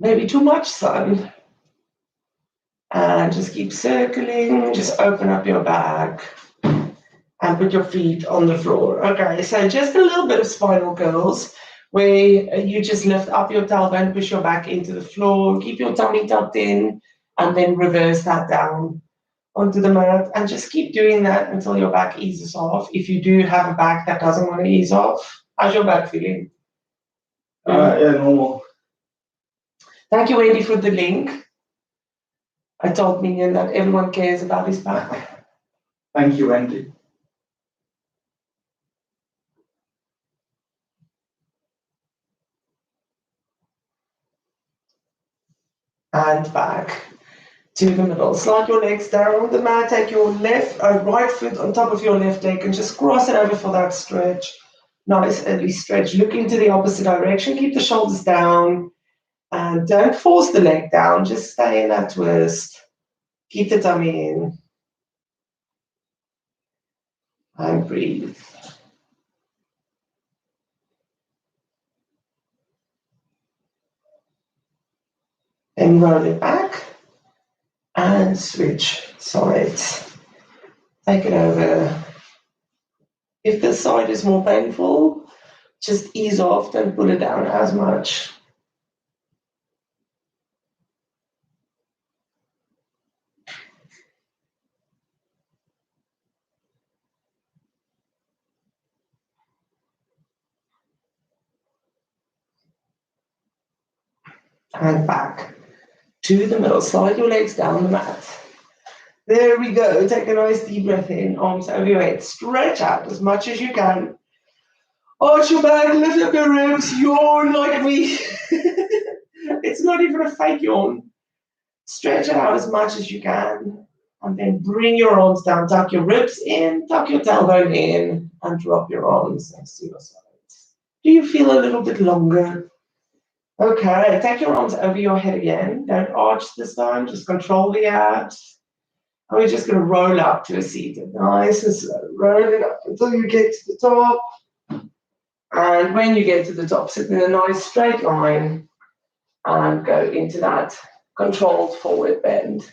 maybe too much sun. And just keep circling, just open up your back and put your feet on the floor. Okay, so just a little bit of spinal curls where you just lift up your tailbone, push your back into the floor, keep your tummy tucked in, and then reverse that down onto the mat. And just keep doing that until your back eases off. If you do have a back that doesn't want to ease off, how's your back feeling? Yeah, normal. Thank you, Wendy, for the link. I told Minion that everyone cares about his back. Thank you, Wendy. And back to the middle. Slide your legs down on the mat. Take your right foot on top of your left leg and just cross it over for that stretch. Nice early stretch. Look into the opposite direction. Keep the shoulders down. And don't force the leg down. Just stay in that twist. Keep the tummy in. And breathe. Then roll it back. And switch sides. Take it over. If this side is more painful, just ease off, don't pull it down as much. And back to the middle. Slide your legs down the mat. There we go. Take a nice deep breath in. Arms over your head. Stretch out as much as you can. Arch your back, lift up your ribs. Yawn like me. It's not even a fake yawn. Stretch it out as much as you can. And then bring your arms down. Tuck your ribs in. Tuck your tailbone in. And drop your arms next to your sides. Do you feel a little bit longer? Okay, take your arms over your head again. Don't arch this time, just control the abs. And we're just going to roll up to a seated. Nice and slow. Roll it up until you get to the top. And when you get to the top, sit in a nice straight line and go into that controlled forward bend.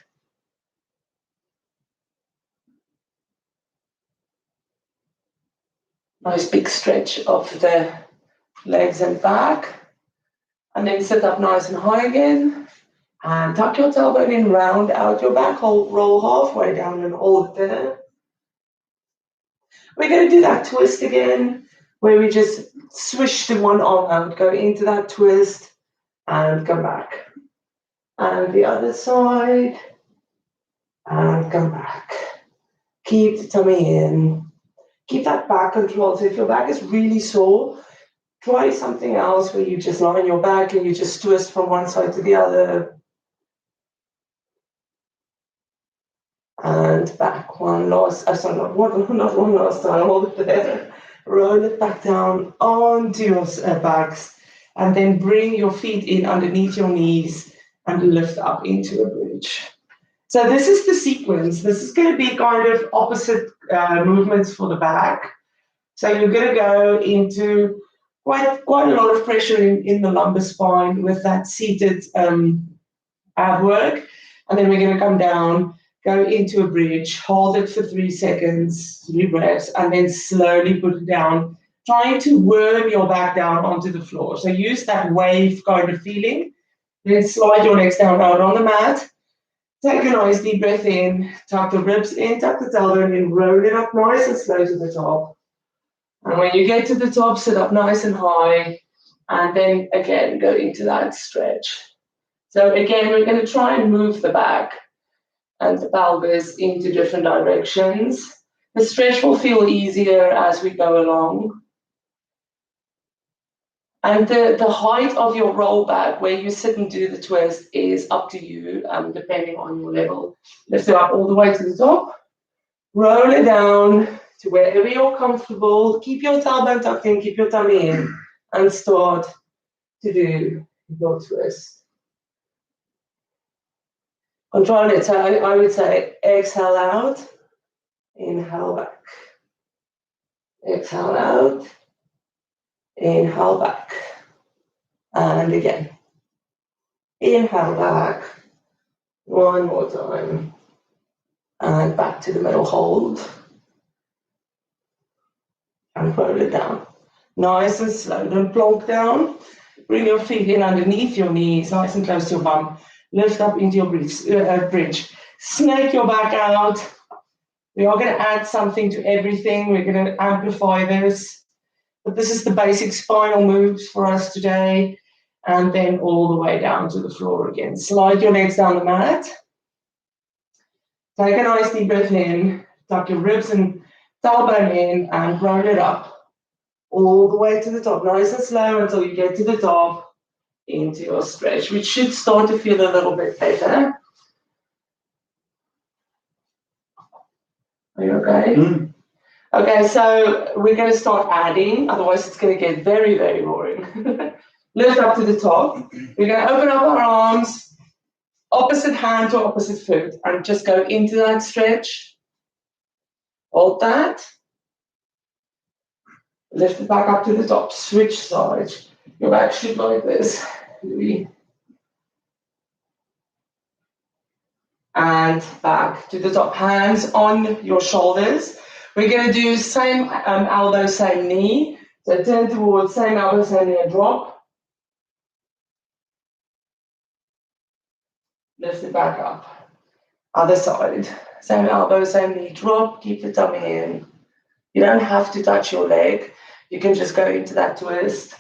Nice big stretch of the legs and back. And then sit up nice and high again. And tuck your tailbone in, round out your back, roll halfway down and hold it there. We're going to do that twist again, where we just swish the one arm out, go into that twist, and come back. And the other side, and come back. Keep the tummy in. Keep that back control. So if your back is really sore, try something else where you just lie on your back and you just twist from one side to the other. And back one last, not one last time, hold it there. Roll it back down onto your backs. And then bring your feet in underneath your knees and lift up into a bridge. So this is the sequence. This is going to be kind of opposite movements for the back. So you're going to go into quite a lot of pressure in the lumbar spine with that seated ab work. And then we're going to come down, go into a bridge, hold it for 3 seconds, 3 breaths, and then slowly put it down, trying to worm your back down onto the floor. So use that wave kind of feeling. Then slide your legs down out on the mat. Take a nice deep breath in, tuck the ribs in, tuck the tailbone in, roll it up nice and slow to the top. And when you get to the top, sit up nice and high, and then again go into that stretch. So again, we're going to try and move the back and the pelvis into different directions. The stretch will feel easier as we go along. And the height of your roll back, where you sit and do the twist, is up to you, depending on your level. Lift it up all the way to the top. Roll it down to wherever you're comfortable. Keep your tailbone tucked in, keep your tummy in, and start to do your twist. Control it. So I would say exhale out, inhale back. Exhale out, inhale back. And again. Inhale back. One more time. And back to the middle, hold. And roll it down. Nice and slow. Don't plonk down. Bring your feet in underneath your knees, nice and close to your bum. Lift up into your bridge. Snake your back out. We are going to add something to everything. We're going to amplify this. But this is the basic spinal moves for us today. And then all the way down to the floor again. Slide your legs down the mat. Take a nice deep breath in. Tuck your ribs and tailbone in and roll it up. All the way to the top, nice and slow until you get to the top into your stretch, which should start to feel a little bit better. Are you okay? Mm. Okay, so we're going to start adding, otherwise it's going to get very, very boring. Lift up to the top. We're going to open up our arms, opposite hand to opposite foot, and just go into that stretch. Hold that. Lift it back up to the top, switch sides. Your back should like this. And back to the top, hands on your shoulders. We're going to do same elbow, same knee. So turn towards same elbow, same knee, and drop. Lift it back up. Other side. Same elbow, same knee, drop. Keep the tummy in. You don't have to touch your leg. You can just go into that twist.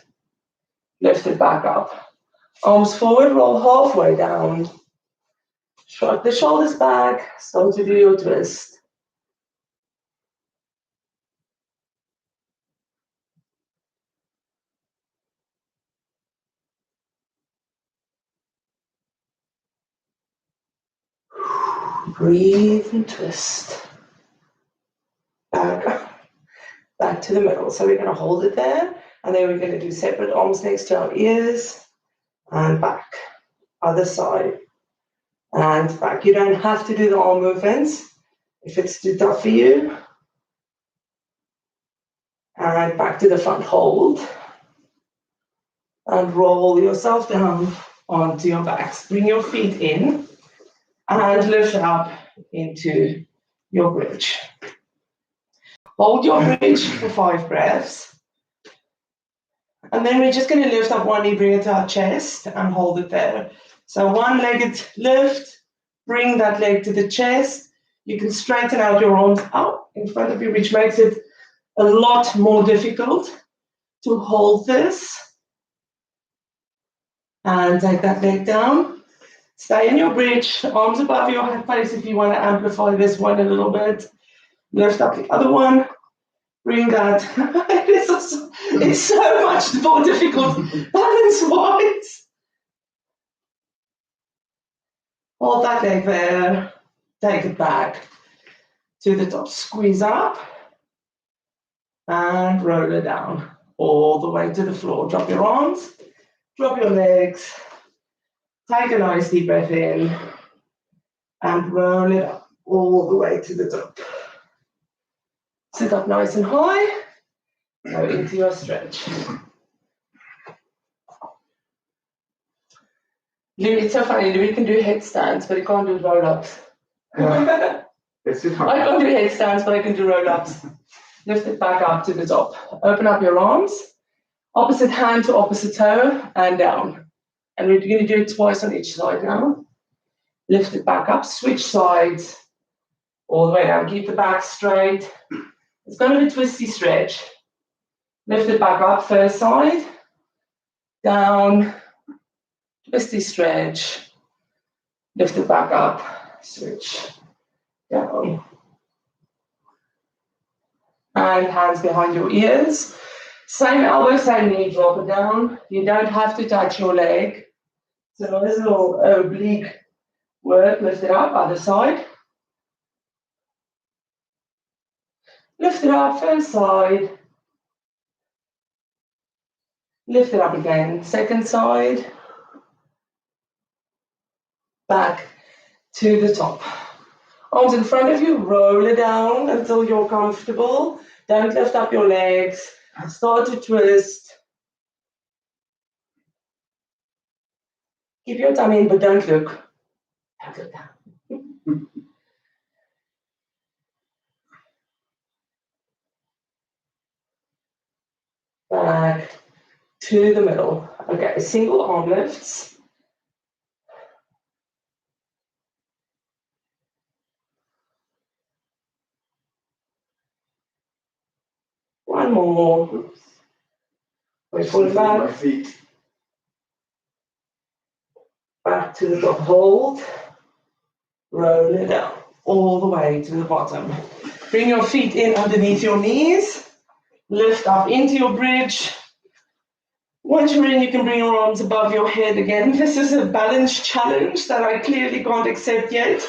Lift it back up. Arms forward, roll halfway down. Shrug the shoulders back. Start to do your twist. Breathe and twist. Back to the middle. So we're going to hold it there. And then we're going to do separate arms next to our ears. And back. Other side. And back. You don't have to do the arm movements if it's too tough for you. And back to the front. Hold. And roll yourself down onto your backs. Bring your feet in. And lift up into your bridge. Hold your bridge for 5 breaths. And then we're just going to lift up one knee, bring it to our chest, and hold it there. So one-legged lift, bring that leg to the chest. You can straighten out your arms out in front of you, which makes it a lot more difficult to hold this. And take that leg down. Stay in your bridge, arms above your face if you want to amplify this one a little bit. Lift up the other one. Bring that. It's so much more difficult balance-wise. Hold that leg there. Take it back to the top. Squeeze up. And roll it down. All the way to the floor. Drop your arms. Drop your legs. Take a nice deep breath in. And roll it up all the way to the top. Sit up nice and high. Go into your stretch. Louis, it's so funny. Louis can do headstands, but he can't do roll-ups. Yeah. It's just I can't do headstands, but I can do roll-ups. Lift it back up to the top. Open up your arms. Opposite hand to opposite toe and down. And we're going to do it twice on each side now. Lift it back up. Switch sides. All the way down. Keep the back straight. It's going to be a twisty stretch. Lift it back up, first side. Down. Twisty stretch. Lift it back up. Switch. Down. And hands behind your ears. Same elbow, same knee, drop it down. You don't have to touch your leg. So there's a little oblique work. Lift it up, other side. Lift it up, first side. Lift it up again, second side. Back to the top. Arms in front of you, roll it down until you're comfortable. Don't lift up your legs. Start to twist. Keep your tummy in, but don't look. Don't look down. Back to the middle. Okay, single arm lifts. One more. Oops. Wait for it back. My feet. Back to the top. Hold. Roll it down. All the way to the bottom. Bring your feet in underneath your knees. Lift up into your bridge. Once you're in, you can bring your arms above your head again. This is a balance challenge that I clearly can't accept yet.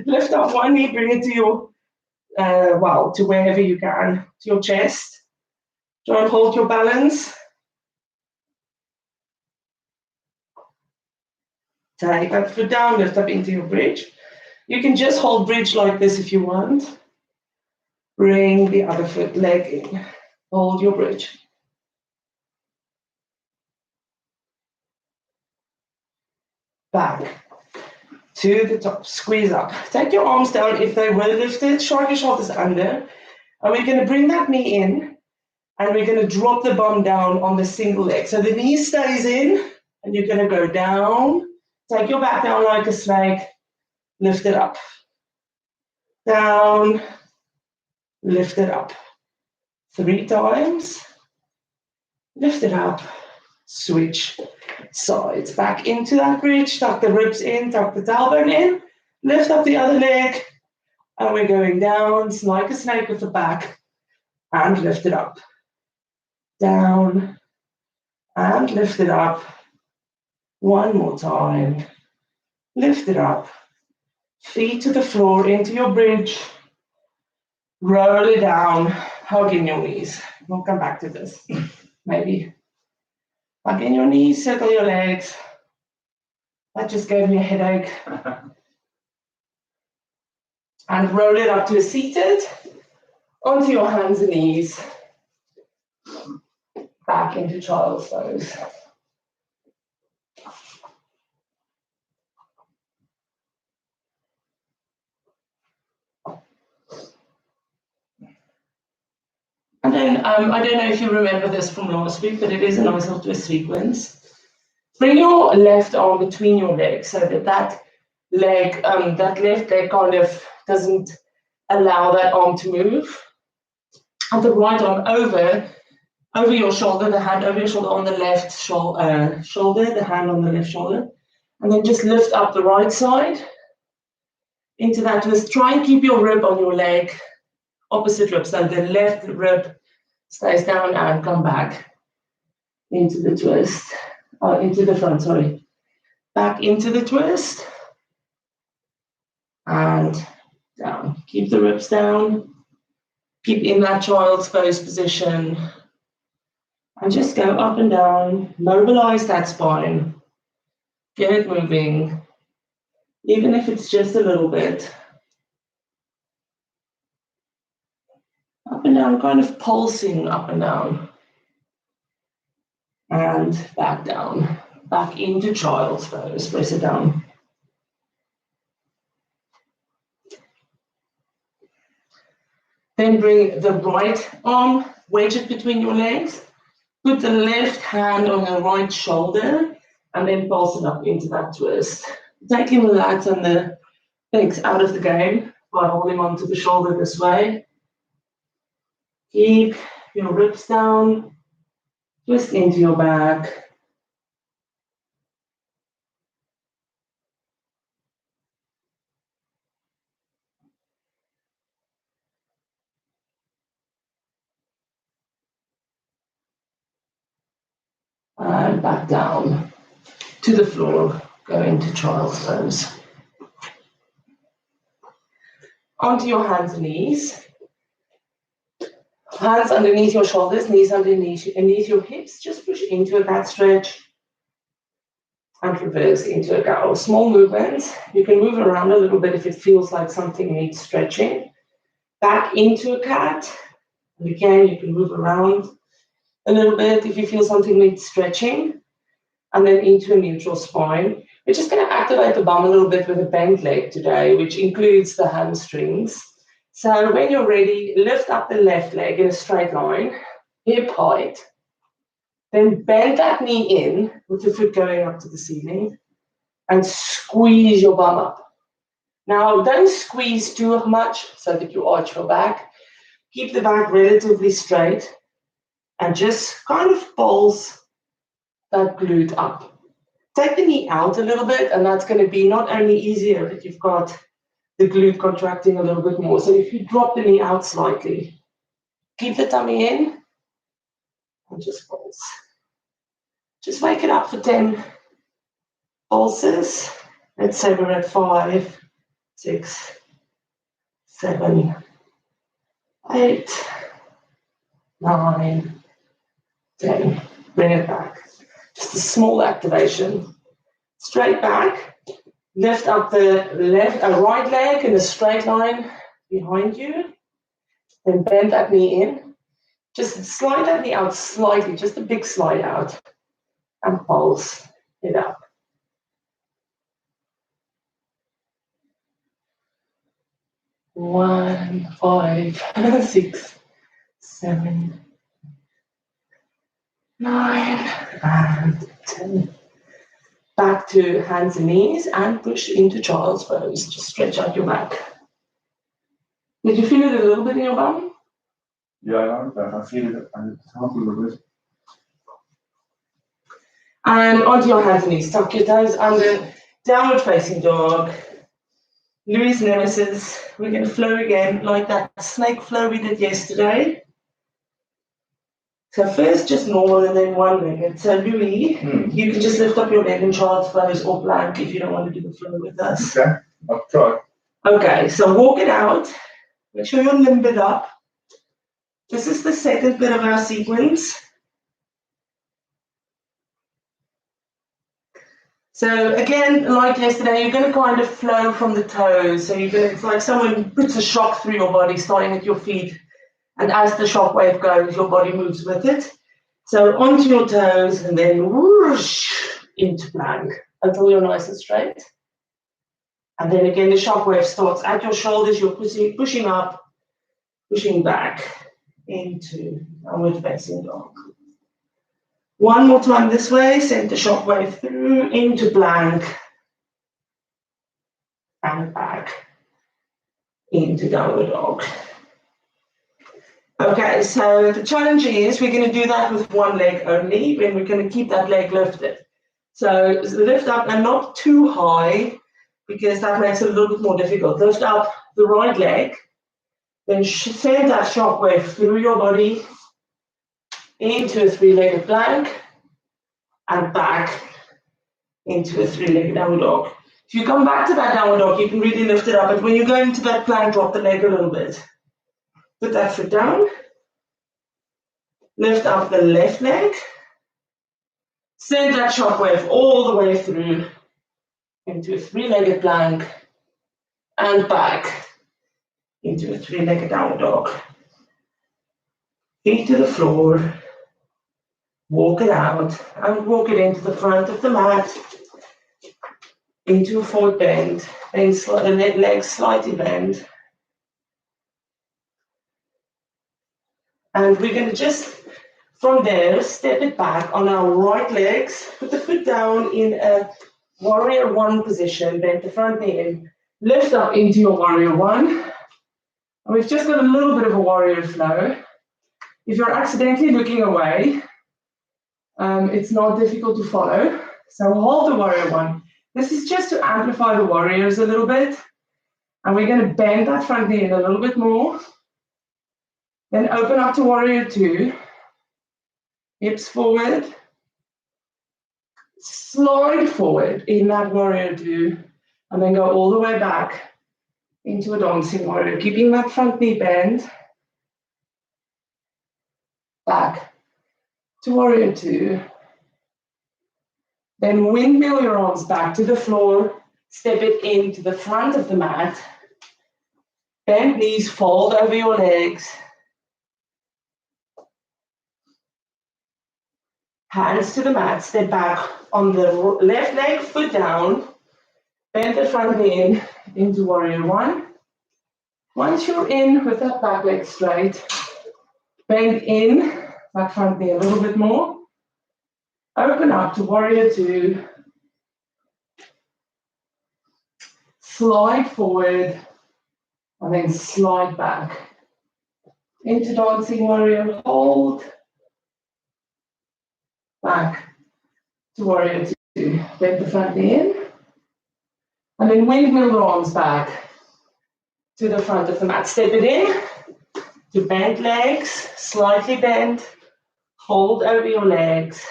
Lift up one knee, bring it to your, to wherever you can, to your chest. Try and hold your balance. Take that foot down, lift up into your bridge. You can just hold bridge like this if you want. Bring the other foot leg in. Hold your bridge. Back to the top. Squeeze up. Take your arms down if they were lifted. Shrug your shoulders under. And we're going to bring that knee in. And we're going to drop the bum down on the single leg. So the knee stays in. And you're going to go down. Take your back down like a snake. Lift it up. Down. Lift it up. 3 times. Lift it up. Switch sides. Back into that bridge. Tuck the ribs in. Tuck the tailbone in. Lift up the other leg. And we're going down like a snake with the back. And lift it up. Down. And lift it up. One more time. Lift it up. Feet to the floor, into your bridge. Roll it down. Hug in your knees. We'll come back to this. Maybe. Hug in your knees, circle your legs. That just gave me a headache. And roll it up to a seated. Onto your hands and knees. Back into child's pose. And then, I don't know if you remember this from last week, but it is a nice little twist sequence. Bring your left arm between your legs so that leg, that left leg kind of doesn't allow that arm to move. And the right arm over your shoulder, the hand over your shoulder on the left shoulder, the hand on the left shoulder. And then just lift up the right side into that twist. Try and keep your rib on your leg, opposite rib. So the left rib stays down and come back into the twist. Into the front, sorry. Back into the twist. And down. Keep the ribs down. Keep in that child's pose position. And just go up and down. Mobilize that spine. Get it moving. Even if it's just a little bit. Up and down, kind of pulsing up and down. And back down. Back into child's pose. Press it down. Then bring the right arm, wedge it between your legs. Put the left hand on the right shoulder and then pulse it up into that twist. Taking the lats and the legs out of the game by holding onto the shoulder this way. Keep your ribs down. Twist into your back. And back down to the floor, go into child's pose. Onto your hands and knees. Hands underneath your shoulders, knees underneath your hips. Just push into a cat stretch and reverse into a cow. Small movements. You can move around a little bit if it feels like something needs stretching. Back into a cat. And again, you can move around a little bit if you feel something needs stretching. and then into a neutral spine. We're just going to activate the bum a little bit with a bent leg today, which includes the hamstrings. So when you're ready, lift up the left leg in a straight line, hip height. Then bend that knee in with the foot going up to the ceiling and squeeze your bum up. Now, don't squeeze too much so that you arch your back. Keep the back relatively straight and just kind of pulse that glute up. Take the knee out a little bit, and that's going to be not only easier, but you've got the glute contracting a little bit more. So if you drop the knee out slightly, keep the tummy in, and just pulse. Just wake it up for 10 pulses. Let's say we're at 5, 6, 7, 8, 9, 10. Bring it back. Just a small activation. Straight back. Lift up the right leg in a straight line behind you. Then bend that knee in. Just slide that knee out slightly, just a big slide out. And pulse it up. One, 5, 6, 7, 9, and 10. Back to hands and knees and push into child's pose. Just stretch out your back. Did you feel it a little bit in your bum? Yeah, I feel it. And it's helping a bit. And onto your hands and knees. Tuck your toes under. Downward facing dog. Louis Nemesis. We're going to flow again like that snake flow we did yesterday. So first just normal and then one-legged. So Louis, you can just lift up your leg in child's pose or plank if you don't want to do the flow with us. Okay, I'll try. Okay, so walk it out. Make sure you're limbered up. This is the second bit of our sequence. So again, like yesterday, you're going to kind of flow from the toes. So it's like someone puts a shock through your body, starting at your feet. And as the shock wave goes, your body moves with it. So onto your toes and then whoosh into plank until you're nice and straight. And then again, the shock wave starts at your shoulders. You're pushing up, pushing back into downward facing dog. One more time this way. Send the shock wave through into plank and back into downward dog. Okay, so the challenge is we're going to do that with one leg only, when we're going to keep that leg lifted. So lift up and not too high, because that makes it a little bit more difficult. Lift up the right leg, then send that shock wave through your body into a three-legged plank and back into a three-legged downward dog. If you come back to that downward dog, you can really lift it up, but when you go into that plank, drop the leg a little bit. Put that foot down, lift up the left leg, send that shock wave all the way through into a three-legged plank and back into a three-legged downward dog. Feet to the floor, walk it out and walk it into the front of the mat, into a forward bend, then legs slightly bend. And we're going to just, from there, step it back on our right legs, put the foot down in a warrior one position, bend the front knee in, lift up into your warrior one. And we've just got a little bit of a warrior flow. If you're accidentally looking away, it's not difficult to follow. So hold the warrior one. This is just to amplify the warriors a little bit. And we're going to bend that front knee in a little bit more. Then open up to warrior two, hips forward, slide forward in that warrior two, and then go all the way back into a dancing warrior, keeping that front knee bent, back to warrior two. Then windmill your arms back to the floor, step it into the front of the mat, bend knees, fold over your legs, Hands to the mat, step back on the left leg, foot down, bend the front knee in into warrior one. Once you're in with that back leg straight, bend in that front knee a little bit more. Open up to warrior two. Slide forward and then slide back. Into dancing warrior, hold. Back to warrior two. Bend the front knee in. And then windmill the arms back to the front of the mat. Step it in to bent legs, slightly bend. Hold over your legs.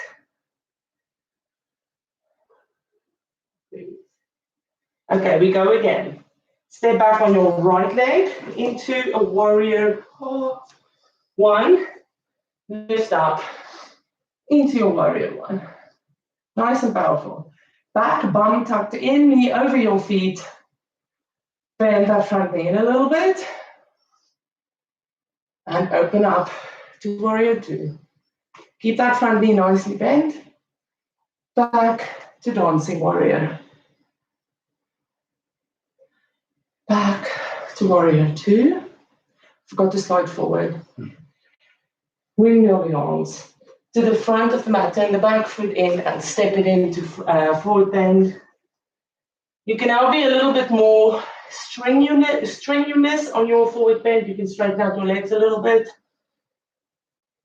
Okay, we go again. Step back on your right leg into a warrior one. Lift up into your warrior one. Nice and powerful. Back bum tucked in, knee over your feet. Bend that front knee in a little bit. And open up to warrior two. Keep that front knee nicely bent. Back to dancing warrior. Back to warrior two. Forgot to slide forward. Windmill the arms to the front of the mat. Turn the back foot in and step it into forward bend. You can now be a little bit more strenuous on your forward bend. You can straighten out your legs a little bit.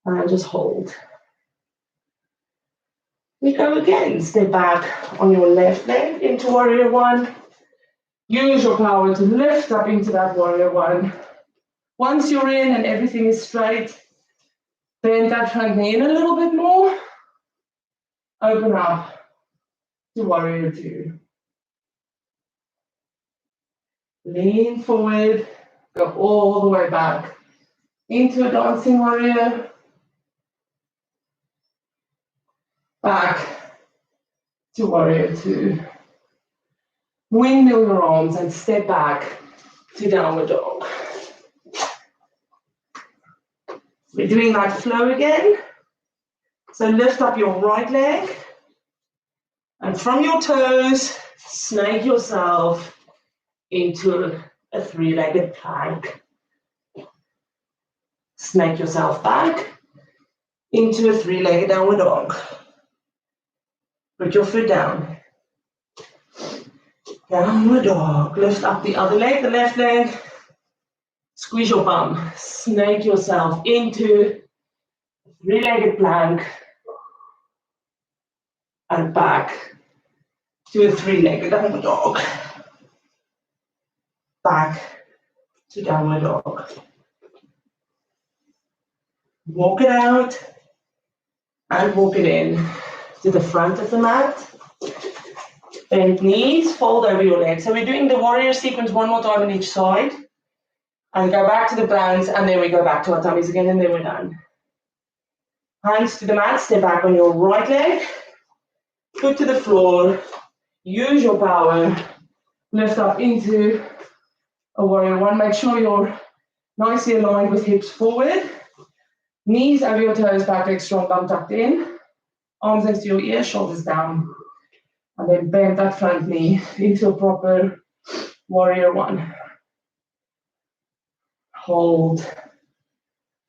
And just hold. We go again. Step back on your left leg into warrior one. Use your power to lift up into that warrior one. Once you're in and everything is straight, bend that front knee in a little bit more. Open up to warrior two. Lean forward, go all the way back into a dancing warrior. Back to warrior two. Windmill your arms and step back to downward dog. We're doing that flow again. So lift up your right leg and from your toes, snake yourself into a three-legged plank. Snake yourself back into a three-legged downward dog. Put your foot down. Downward dog. Lift up the other leg, the left leg. Squeeze your bum. Snake yourself into a three-legged plank. And back to a three-legged downward dog. Back to downward dog. Walk it out and walk it in to the front of the mat. Bend knees, fold over your legs. So we're doing the warrior sequence one more time on each side. And go back to the planks, and then we go back to our tummies again, and then we're done. Hands to the mat, step back on your right leg. Foot to the floor. Use your power. Lift up into a warrior one. Make sure you're nicely aligned with hips forward. Knees over your toes, back leg strong, bum tucked in. Arms next to your ears, shoulders down. And then bend that front knee into a proper warrior one. Hold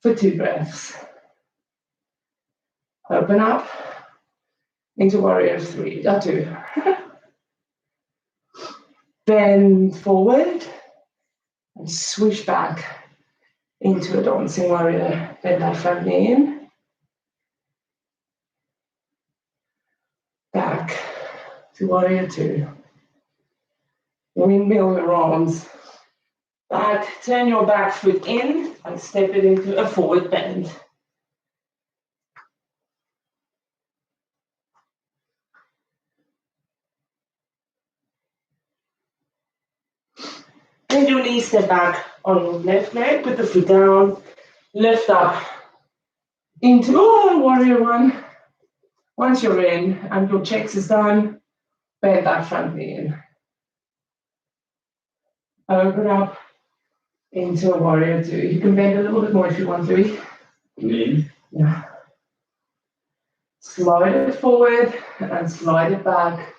for 2 breaths. Open up into warrior two. Bend forward and swish back into a dancing warrior. Bend that front knee in. Back to warrior two. Windmill your arms back. Turn your back foot in and step it into a forward bend. Bend your knees, step back on your left leg, put the foot down, lift up into warrior one. Once you're in and your checks is done, bend that front knee in. Open up into a warrior two. You can bend a little bit more if you want to. Me? Yeah. Slide it forward and slide it back.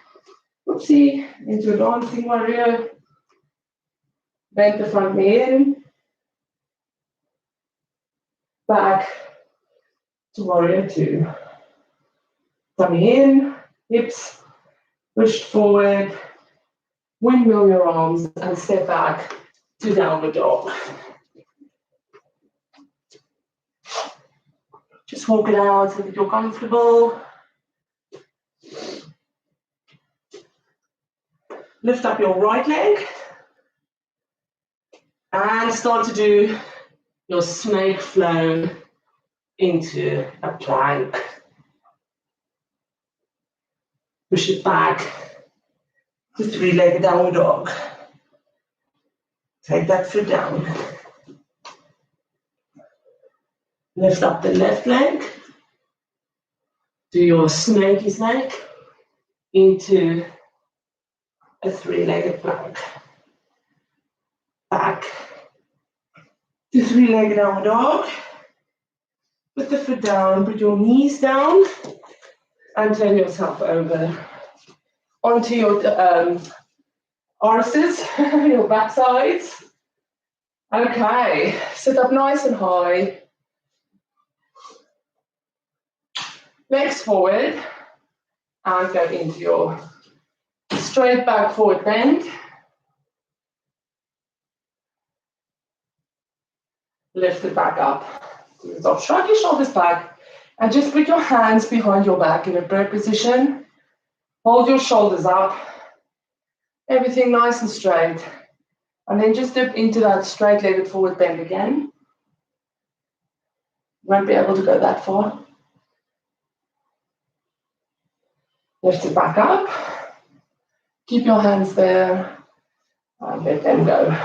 Oopsie, into a dancing warrior. Bend the front knee in. Back to warrior two. Tummy in, hips pushed forward. Windmill your arms and step back to downward dog. Just walk it out so that you're comfortable. Lift up your right leg and start to do your snake flow into a plank. Push it back to three-legged downward dog. Take that foot down. Lift up the left leg. Do your snaky snake into a three-legged plank. Back to three-legged downward dog. Put the foot down, put your knees down, and turn yourself over onto your arses, your backsides. Okay, sit up nice and high. Legs forward and go into your straight back forward bend. Lift it back up. So shrug your shoulders back and just put your hands behind your back in a bird position. Hold your shoulders up. Everything nice and straight. And then just dip into that straight-legged forward bend again. Won't be able to go that far. Lift it back up. Keep your hands there. And let them go.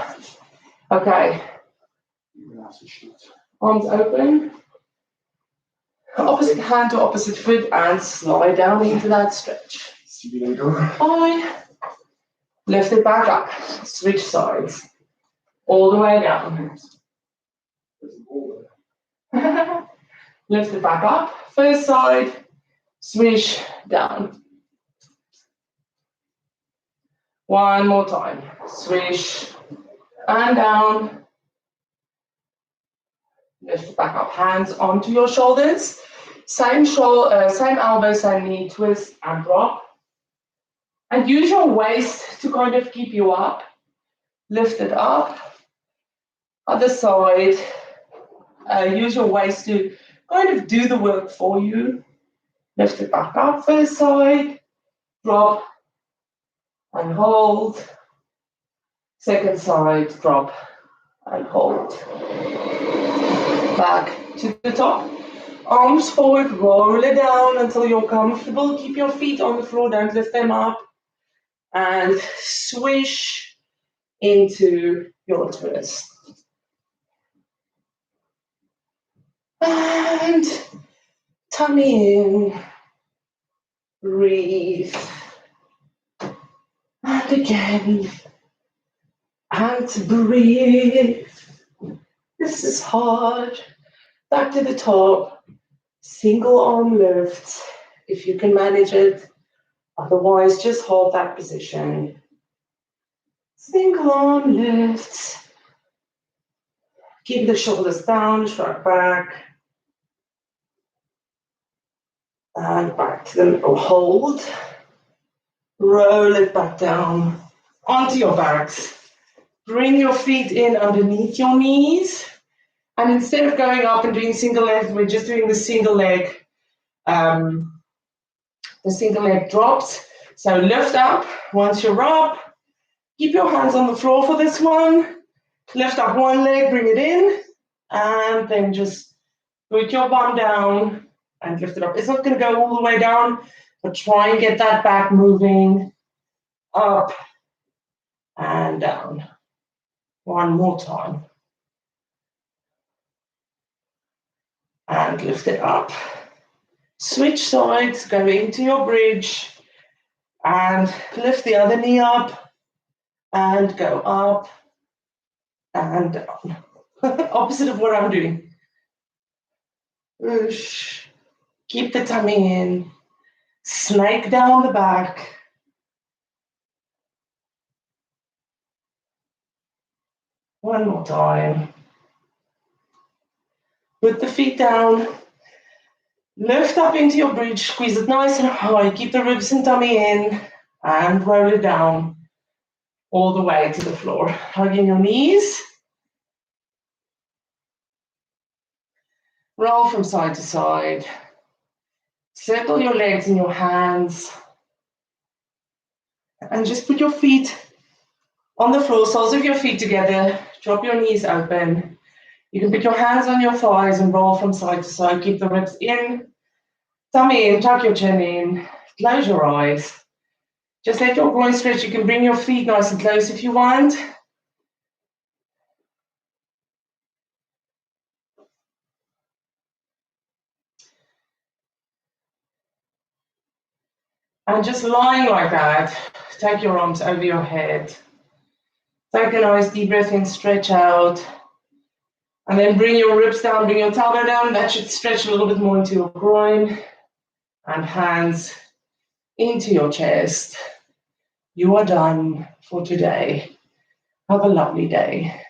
Okay. Arms open. Opposite hand to opposite foot and slide down into that stretch. Bye. Lift it back up. Switch sides. All the way down. Lift it back up. First side. Swish down. One more time. Swish and down. Lift it back up. Hands onto your shoulders. Same elbow, same knee, twist and drop. And use your waist to kind of keep you up. Lift it up. Other side. Use your waist to kind of do the work for you. Lift it back up. First side. Drop. And hold. Second side. Drop. And hold. Back to the top. Arms forward. Roll it down until you're comfortable. Keep your feet on the floor. Don't lift them up. And swish into your twist. And tummy in. Breathe. And again. And breathe. This is hard. Back to the top. Single arm lift, if you can manage it. Otherwise, just hold that position. Single arm lift. Keep the shoulders down, shrug back. And back to the middle. Hold. Roll it back down onto your backs. Bring your feet in underneath your knees. And instead of going up and doing single legs, we're just doing the single leg. The single leg drops. So lift up once you're up. Keep your hands on the floor for this one. Lift up one leg, bring it in. And then just put your bum down and lift it up. It's not going to go all the way down, but try and get that back moving up and down. One more time. And lift it up. Switch sides, go into your bridge and lift the other knee up and go up and down. Opposite of what I'm doing. Whoosh. Keep the tummy in. Snake down the back. One more time. Put the feet down. Lift up into your bridge. Squeeze it nice and high. Keep the ribs and tummy in. And roll it down all the way to the floor. Hugging your knees. Roll from side to side. Circle your legs in your hands. And just put your feet on the floor, soles of your feet together. Drop your knees open. You can put your hands on your thighs and roll from side to side. Keep the ribs in, tummy in, tuck your chin in. Close your eyes. Just let your groin stretch. You can bring your feet nice and close if you want. And just lying like that, take your arms over your head. Take a nice deep breath in, stretch out. And then bring your ribs down, bring your tailbone down. That should stretch a little bit more into your groin. And hands into your chest. You are done for today. Have a lovely day.